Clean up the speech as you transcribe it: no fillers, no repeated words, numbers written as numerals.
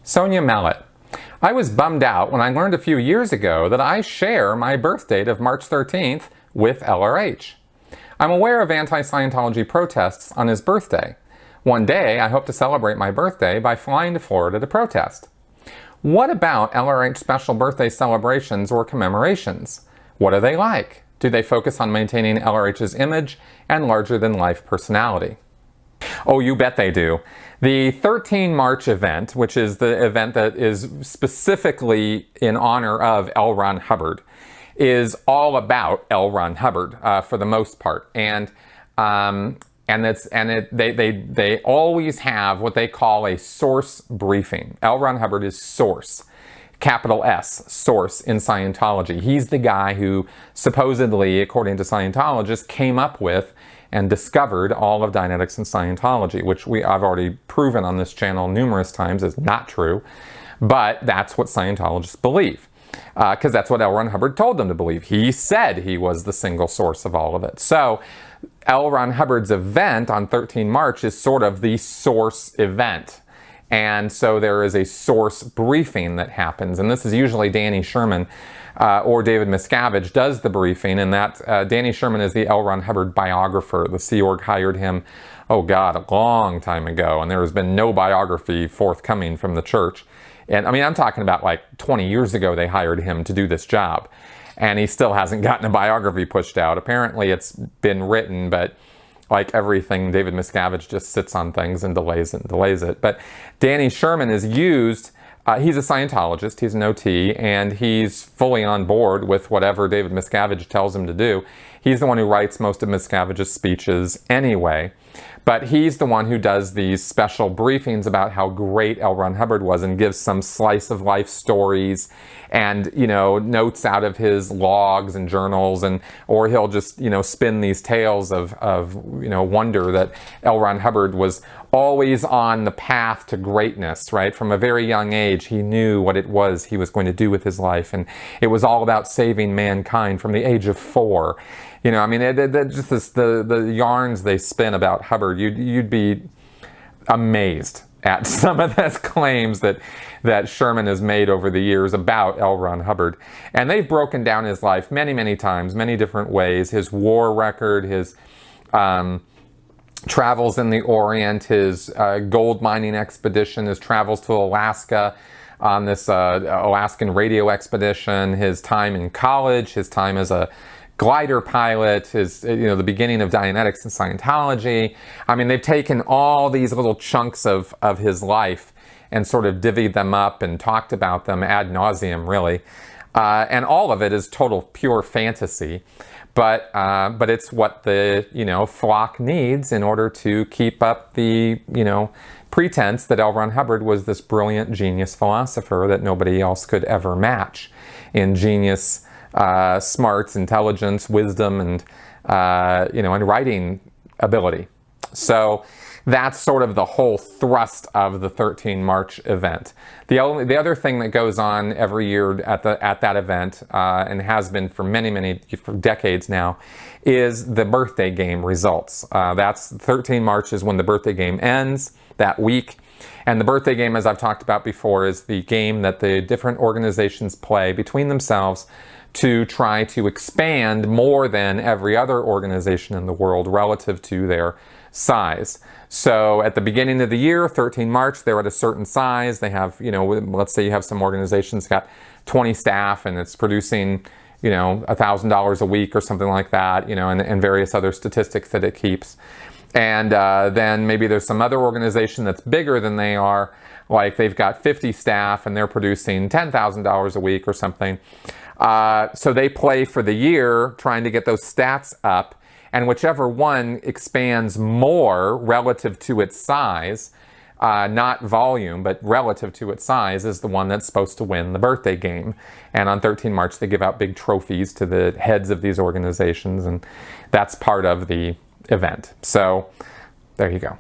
Sonia Mallet. I was bummed out when I learned a few years ago that I share my birth date of March 13th with LRH. I'm aware of anti-Scientology protests on his birthday. One day, I hope to celebrate my birthday by flying to Florida to protest. What about LRH special birthday celebrations or commemorations? What are they like? Do they focus on maintaining LRH's image and larger-than-life personality? Oh, you bet they do. The 13 March event, which is the event that is specifically in honor of L. Ron Hubbard, is all about L. Ron Hubbard for the most part, they always have what they call a source briefing. L. Ron Hubbard is source, capital S, source in Scientology. He's the guy who supposedly, according to Scientologists, came up with and discovered all of Dianetics and Scientology, which I've already proven on this channel numerous times is not true, but that's what Scientologists believe, because that's what L. Ron Hubbard told them to believe. He said he was the single source of all of it. So L. Ron Hubbard's event on 13 March is sort of the source event. And so there is a source briefing that happens, and this is usually Danny Sherman or David Miscavige does the briefing, and that Danny Sherman is the L. Ron Hubbard biographer. The Sea Org hired him, oh God, a long time ago, and there has been no biography forthcoming from the church. And I mean, I'm talking about like 20 years ago they hired him to do this job, and he still hasn't gotten a biography pushed out. Apparently it's been written, but like everything, David Miscavige just sits on things and delays it and delays it. But Danny Sherman is used, he's a Scientologist, he's an OT, and he's fully on board with whatever David Miscavige tells him to do. He's the one who writes most of Miscavige's speeches anyway. But he's the one who does these special briefings about how great L. Ron Hubbard was and gives some slice of life stories and, you know, notes out of his logs and journals, and or he'll just, you know, spin these tales of you know, wonder that L. Ron Hubbard was always on the path to greatness, right? From a very young age, he knew what it was he was going to do with his life, and it was all about saving mankind from the age of 4. You know, I mean, just the yarns they spin about Hubbard, you'd be amazed at some of those claims that Sherman has made over the years about L. Ron Hubbard. And they've broken down his life many, many times, many different ways. His war record, his travels in the Orient, his gold mining expedition, his travels to Alaska on this Alaskan radio expedition, his time in college, his time as a glider pilot, his, you know, the beginning of Dianetics and Scientology. I mean, they've taken all these little chunks of his life and sort of divvied them up and talked about them ad nauseum, really. And all of it is total pure fantasy. But it's what the, you know, flock needs in order to keep up the, you know, pretense that L. Ron Hubbard was this brilliant genius philosopher that nobody else could ever match in genius, smarts, intelligence, wisdom, and you know, and writing ability. So that's sort of the whole thrust of the 13 March event. The other thing that goes on every year at that event, and has been for many decades now, is the birthday game results. That's 13 March is when the birthday game ends that week. And the birthday game, as I've talked about before, is the game that the different organizations play between themselves to try to expand more than every other organization in the world relative to their size. So at the beginning of the year, 13 March, they're at a certain size. They have, you know, let's say you have some organizations got 20 staff and it's producing, you know, $1,000 a week or something like that, you know, and various other statistics that it keeps. And then maybe there's some other organization that's bigger than they are, like they've got 50 staff and they're producing $10,000 a week or something. So they play for the year trying to get those stats up, and whichever one expands more relative to its size, not volume, but relative to its size, is the one that's supposed to win the birthday game. And on 13 March, they give out big trophies to the heads of these organizations, and that's part of the event. So there you go.